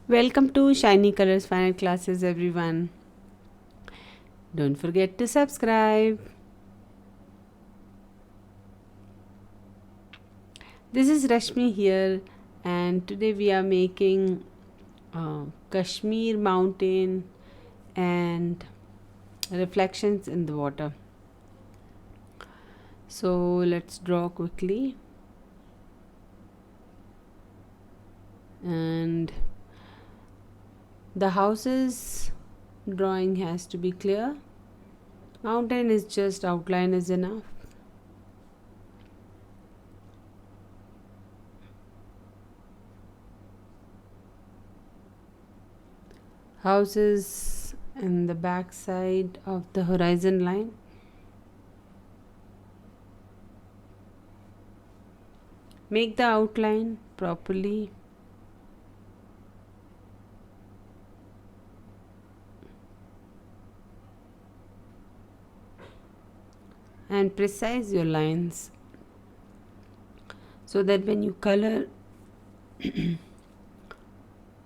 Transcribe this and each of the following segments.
Welcome to Shiny Colors Final Classes, everyone. Don't forget to subscribe. This is Rashmi here, and today we are making Kashmir mountain and reflections in the water. So let's draw quickly. And the houses drawing has to be clear. Mountain is just outline is enough. Houses in the back side of the horizon line. Make the outline properly. And precise your lines so that when you color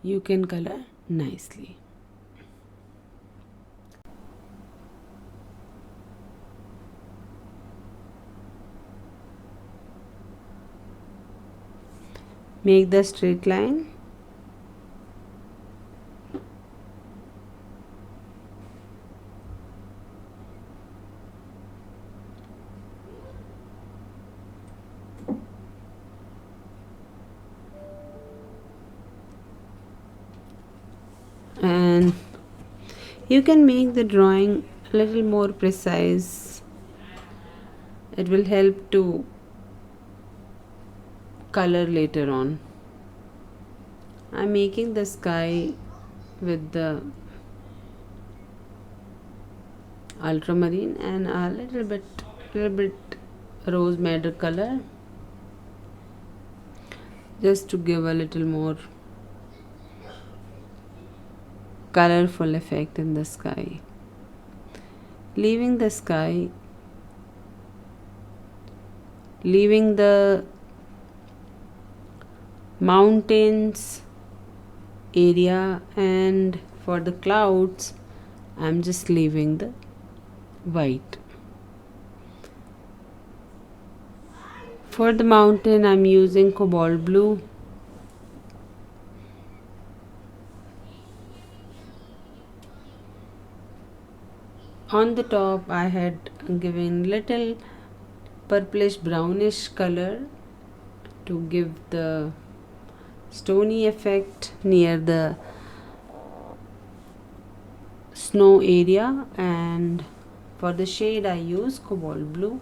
you can color nicely. Make the straight line. And you can make the drawing a little more precise. It will help to color later on. I'm making the sky with the ultramarine and a little bit rose madder color, just to give a little more colorful effect in the sky. Leaving the sky, leaving the mountains area, and for the clouds I'm just leaving the white. For the mountain I'm using cobalt blue. On the top I had given little purplish brownish color to give the stony effect near the snow area, and for the shade I use cobalt blue.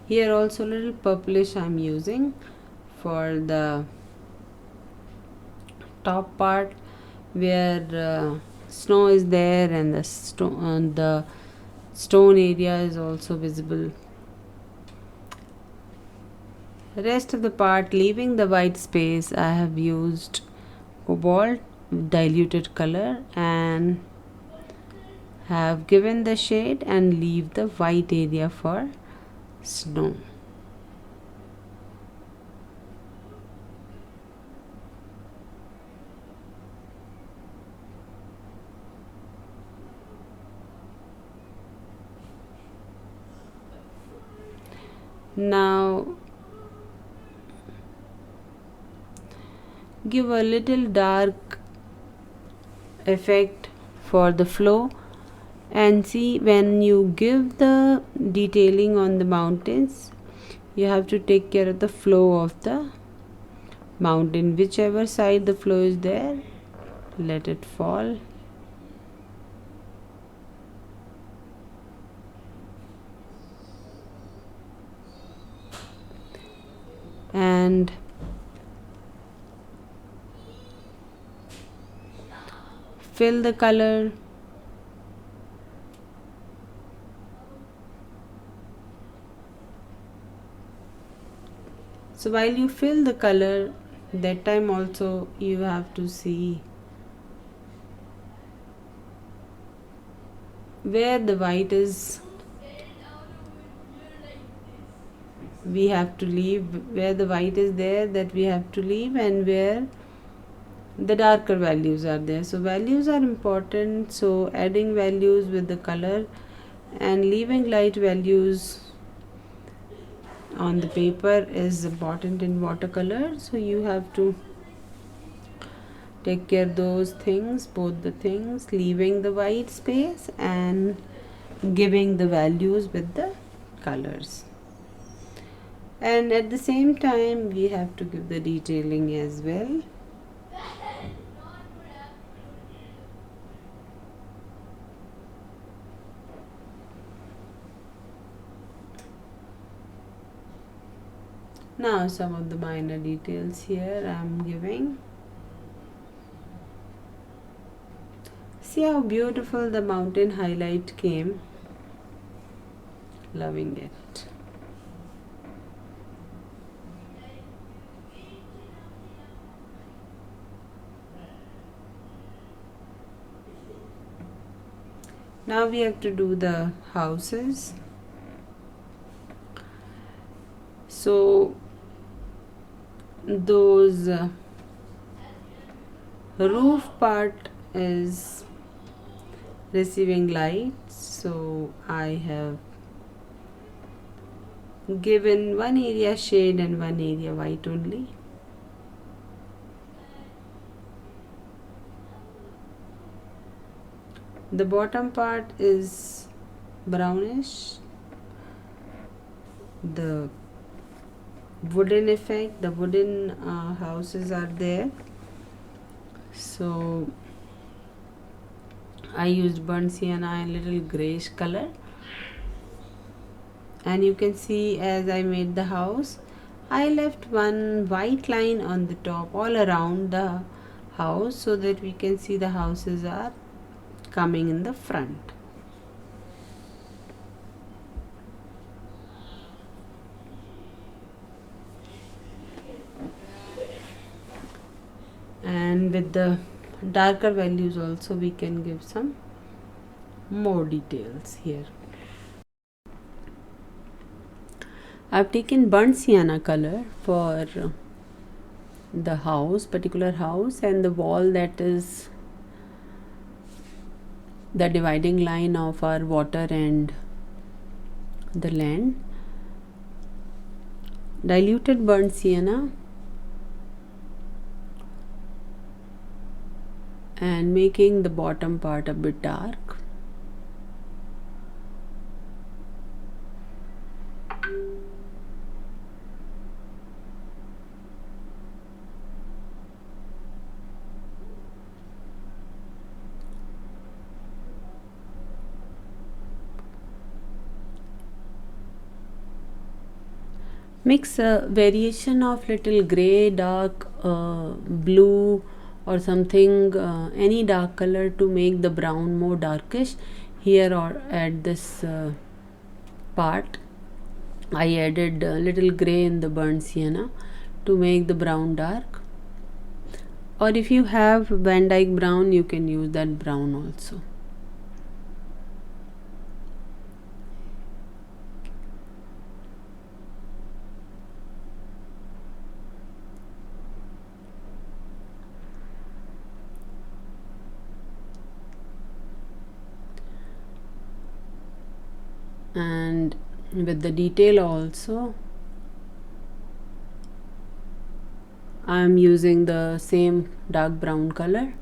Here also little purplish I'm using for the top part where snow is there and the stone area is also visible. The rest of the part, leaving the white space, I have used cobalt diluted color and have given the shade and leave the white area for snow. Now give a little dark effect for the flow, and see, when you give the detailing on the mountains you have to take care of the flow of the mountain. Whichever side the flow is there, let it fall. And fill the color. So while you fill the color, that time also you have to see where the white is we have to leave, where the white is there, that we have to leave, and where the darker values are there. So values are important, so adding values with the color and leaving light values on the paper is important in watercolor. So you have to take care those things, both the things, leaving the white space and giving the values with the colors. And at the same time we have to give the detailing as well. Now some of the minor details here I am giving. See how beautiful the mountain highlight came. Loving it. Now we have to do the houses. So those roof part is receiving light, so I have given one area shade and one area white only. The bottom part is brownish. The wooden effect, the wooden houses are there, so I used burnt sienna, a little grayish color, and you can see as I made the house, I left one white line on the top all around the house so that we can see the houses are coming in the front. And with the darker values also we can give some more details here. I've taken burnt sienna color for the house, particular house, and the wall, that is the dividing line of our water and the land. Diluted burnt sienna and making the bottom part a bit dark. Mix a variation of little gray, dark, blue or something, any dark color to make the brown more darkish. Here or at this part I added a little gray in the burnt sienna to make the brown dark, or if you have Van Dyke brown you can use that brown also. And with the detail also I am using the same dark brown color.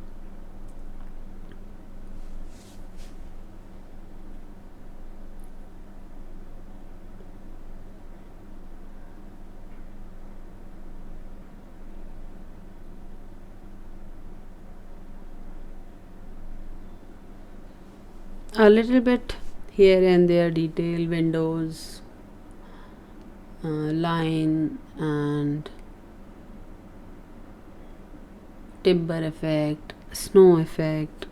A little bit here and there detail, windows, line and timber effect, snow effect.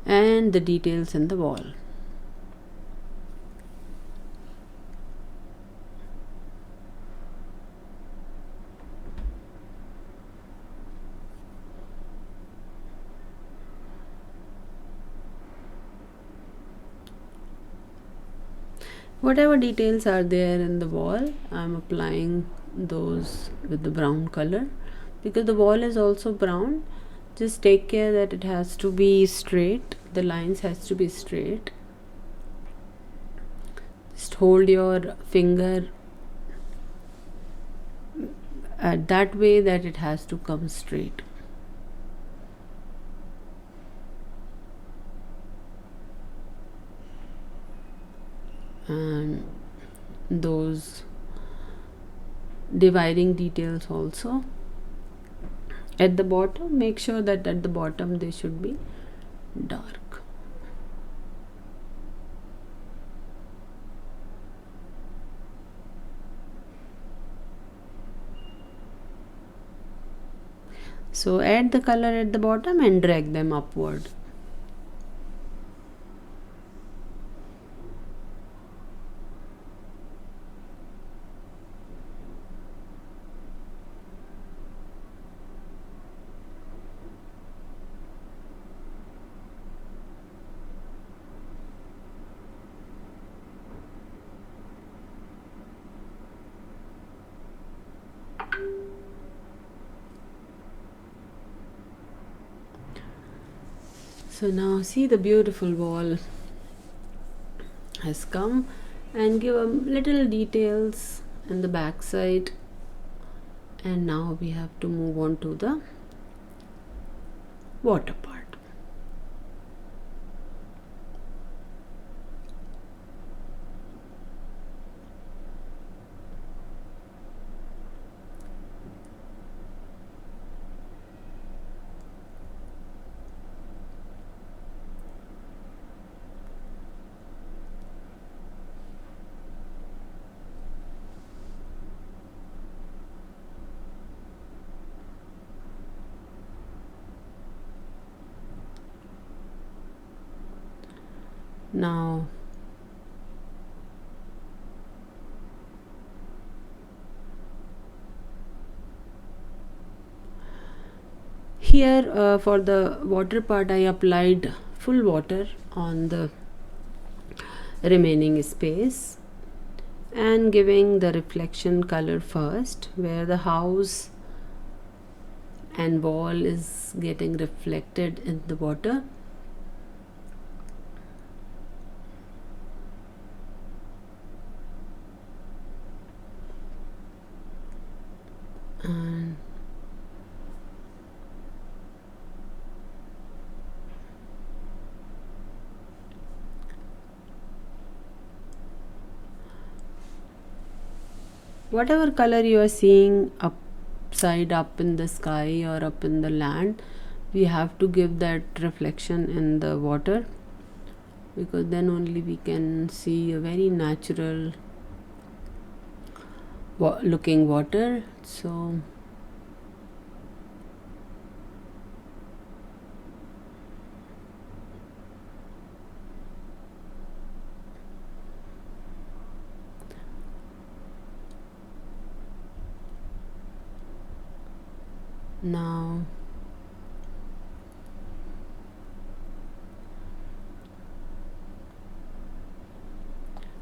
And the details in the wall. Whatever details are there in the wall, I'm applying those with the brown color. Because the wall is also brown, just take care that it has to be straight, the lines has to be straight. Just hold your finger at that way that it has to come straight. And those dividing details also at the bottom, make sure that at the bottom they should be dark. So add the color at the bottom and drag them upward. So now see, the beautiful wall has come, and give a little details in the back side. And now we have to move on to the water part. Now here for the water part, I applied full water on the remaining space and giving the reflection color first, where the house and wall is getting reflected in the water. And whatever color you are seeing upside up in the sky or up in the land, we have to give that reflection in the water, because then only we can see a very natural looking water. So now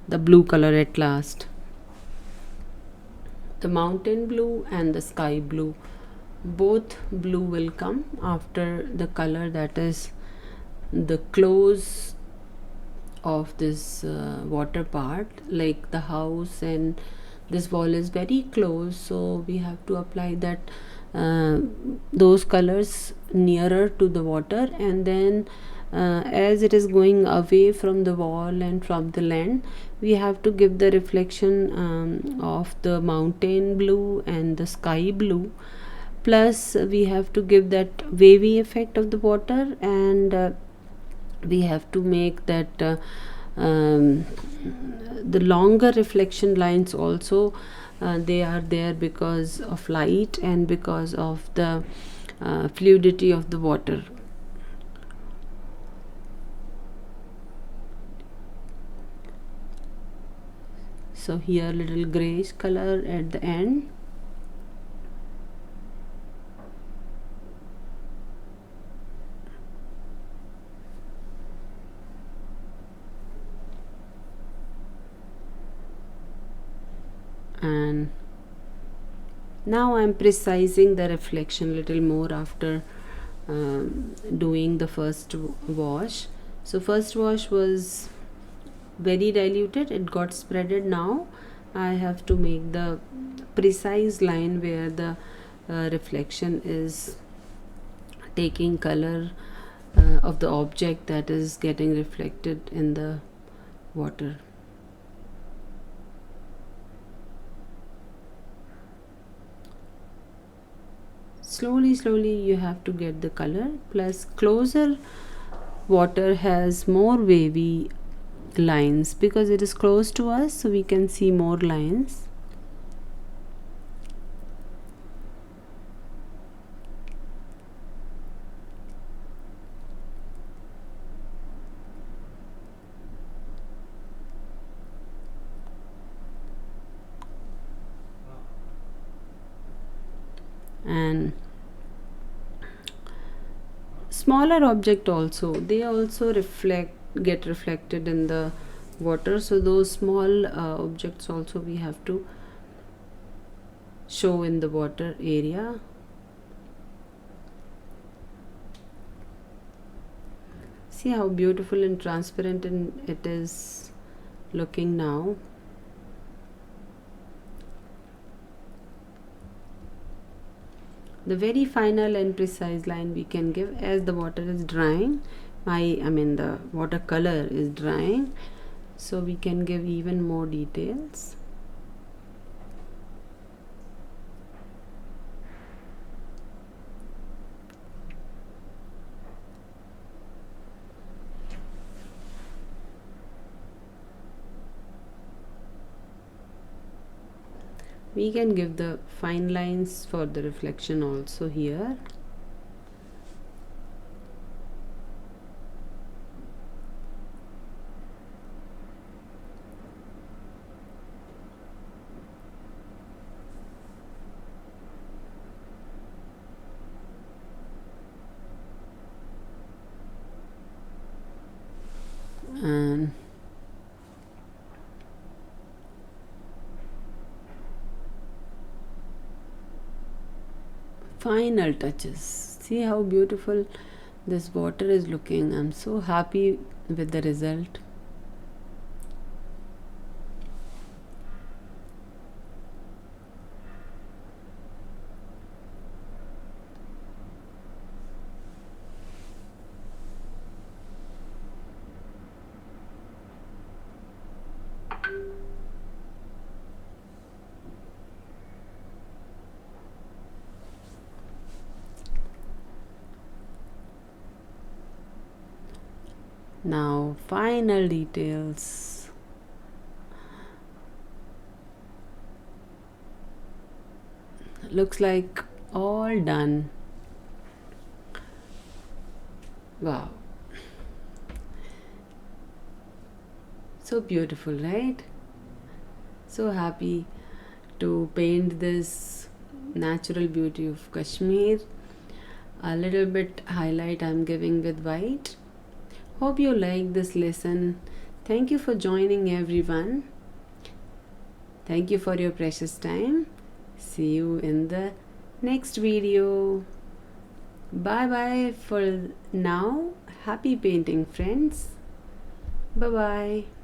the blue color at last, the mountain blue and the sky blue, both blue will come after the color that is the close of this water part. Like the house and this wall is very close, so we have to apply that those colors nearer to the water, and then as it is going away from the wall and from the land, we have to give the reflection of the mountain blue and the sky blue, plus we have to give that wavy effect of the water, and we have to make that the longer reflection lines also, they are there because of light and because of the fluidity of the water. So here little grayish color at the end. And now I'm precising the reflection little more after doing the first wash. So first wash was very diluted, it got spreaded. Now I have to make the precise line where the reflection is taking color of the object that is getting reflected in the water. Slowly you have to get the color. Plus closer water has more wavy lines because it is close to us, so we can see more lines. And smaller object also, they also get reflected in the water, so those small objects also we have to show in the water area. See how beautiful and transparent it is looking now. The very final and precise line we can give as the water is drying. The watercolor is drying, so we can give even more details. We can give the fine lines for the reflection also here. And final touches. See how beautiful this water is looking. I'm so happy with the result. Now final details. Looks like all done. Wow, so beautiful, right? So happy to paint this natural beauty of Kashmir. A little bit highlight I'm giving with white. Hope you like this lesson. Thank you for joining, everyone. Thank you for your precious time. See you in the next video. Bye bye for now. Happy painting, friends. Bye bye.